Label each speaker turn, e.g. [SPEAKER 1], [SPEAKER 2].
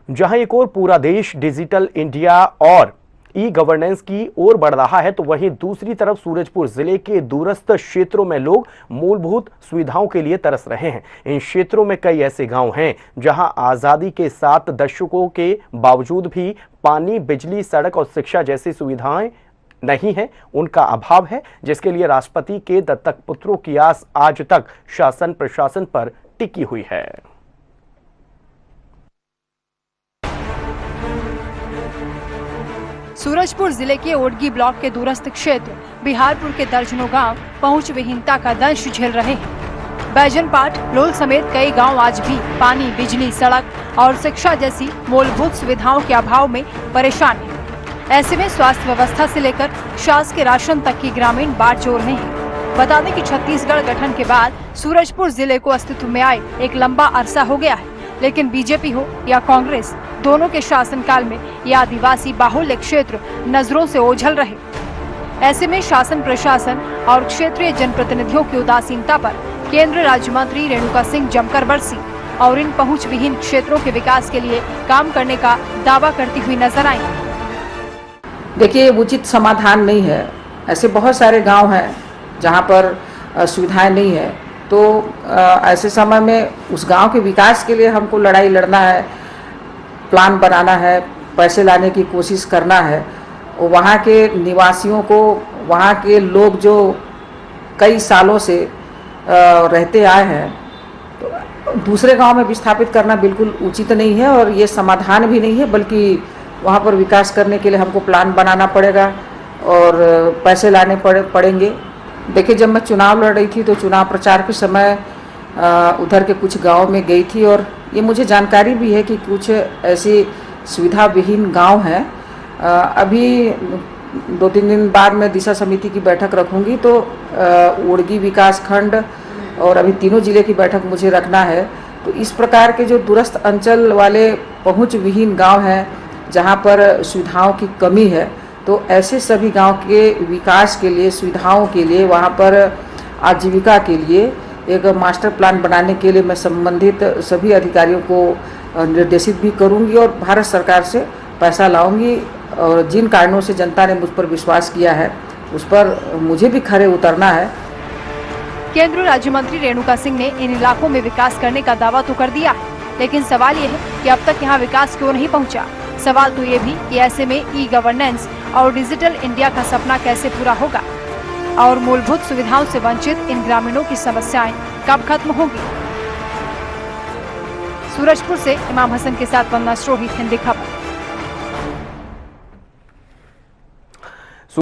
[SPEAKER 1] जहां एक और पूरा देश डिजिटल इंडिया और ई गवर्नेंस की ओर बढ़ रहा है, तो वहीं दूसरी तरफ सूरजपुर जिले के दूरस्थ क्षेत्रों में लोग मूलभूत सुविधाओं के लिए तरस रहे हैं। इन क्षेत्रों में कई ऐसे गांव हैं जहां आजादी के 7 दशकों के बावजूद भी पानी, बिजली, सड़क और शिक्षा जैसी सुविधाएं नहीं है, उनका अभाव है, जिसके लिए राष्ट्रपति के दत्तक पुत्रों की आस आज तक शासन प्रशासन पर टिकी हुई है।
[SPEAKER 2] सूरजपुर जिले के ओडगी ब्लॉक के दूरस्थ क्षेत्र बिहारपुर के दर्जनों गांव पहुंच विहीनता का दंश झेल रहे हैं। बैजनपाट, लोल समेत कई गांव आज भी पानी, बिजली, सड़क और शिक्षा जैसी मूलभूत सुविधाओं के अभाव में परेशान हैं। ऐसे में स्वास्थ्य व्यवस्था से लेकर शासकीय राशन तक की ग्रामीण बाढ़ जोड़ रहे हैं। बता दें कि छत्तीसगढ़ गठन के बाद सूरजपुर जिले को अस्तित्व में आए एक लंबा अरसा हो गया है, लेकिन बीजेपी हो या कांग्रेस, दोनों के शासनकाल में यह आदिवासी बाहुल्य क्षेत्र नजरों से ओझल रहे। ऐसे में शासन प्रशासन और क्षेत्रीय जनप्रतिनिधियों की उदासीनता पर केंद्र राज्य मंत्री रेणुका सिंह जमकर बरसी और इन पहुंच विहीन क्षेत्रों के विकास के लिए काम करने का दावा करती हुई नजर आई।
[SPEAKER 3] देखिए, उचित समाधान नहीं है। ऐसे बहुत सारे गांव हैं जहां पर सुविधाएं नहीं है, तो ऐसे समय में उस गांव के विकास के लिए हमको लड़ाई लड़ना है, प्लान बनाना है, पैसे लाने की कोशिश करना है। वहाँ के निवासियों को, वहाँ के लोग जो कई सालों से रहते आए हैं, तो दूसरे गांव में विस्थापित करना बिल्कुल उचित नहीं है और ये समाधान भी नहीं है, बल्कि वहाँ पर विकास करने के लिए हमको प्लान बनाना पड़ेगा और पैसे लाने पड़ेंगे। देखिए, जब मैं चुनाव लड़ रही थी तो चुनाव प्रचार के समय उधर के कुछ गांव में गई थी और ये मुझे जानकारी भी है कि कुछ ऐसी सुविधा विहीन गांव हैं। अभी 2-3 दिन बाद मैं दिशा समिति की बैठक रखूंगी, तो ओडगी विकास खंड और अभी तीनों जिले की बैठक मुझे रखना है। तो इस प्रकार के जो दूरस्थ अंचल वाले पहुंच विहीन गांव हैं जहां पर सुविधाओं की कमी है, तो ऐसे सभी गांव के विकास के लिए, सुविधाओं के लिए, वहां पर आजीविका के लिए एक मास्टर प्लान बनाने के लिए मैं संबंधित सभी अधिकारियों को निर्देशित भी करूंगी और भारत सरकार से पैसा लाऊंगी। और जिन कारणों से जनता ने मुझ पर विश्वास किया है, उस पर मुझे भी खरे उतरना है।
[SPEAKER 2] केंद्रीय राज्य मंत्री रेणुका सिंह ने इन इलाकों में विकास करने का दावा तो कर दिया है, लेकिन सवाल ये है कि अब तक यहाँ विकास क्यों नहीं पहुँचा। सवाल तो ये भी कि ऐसे में ई गवर्नेंस और डिजिटल इंडिया का सपना कैसे पूरा होगा और मूलभूत सुविधाओं से वंचित इन ग्रामीणों की समस्याएं कब खत्म होंगी। सूरजपुर से इमाम हसन के साथ वंदना स्रोही, हिंदी खबर।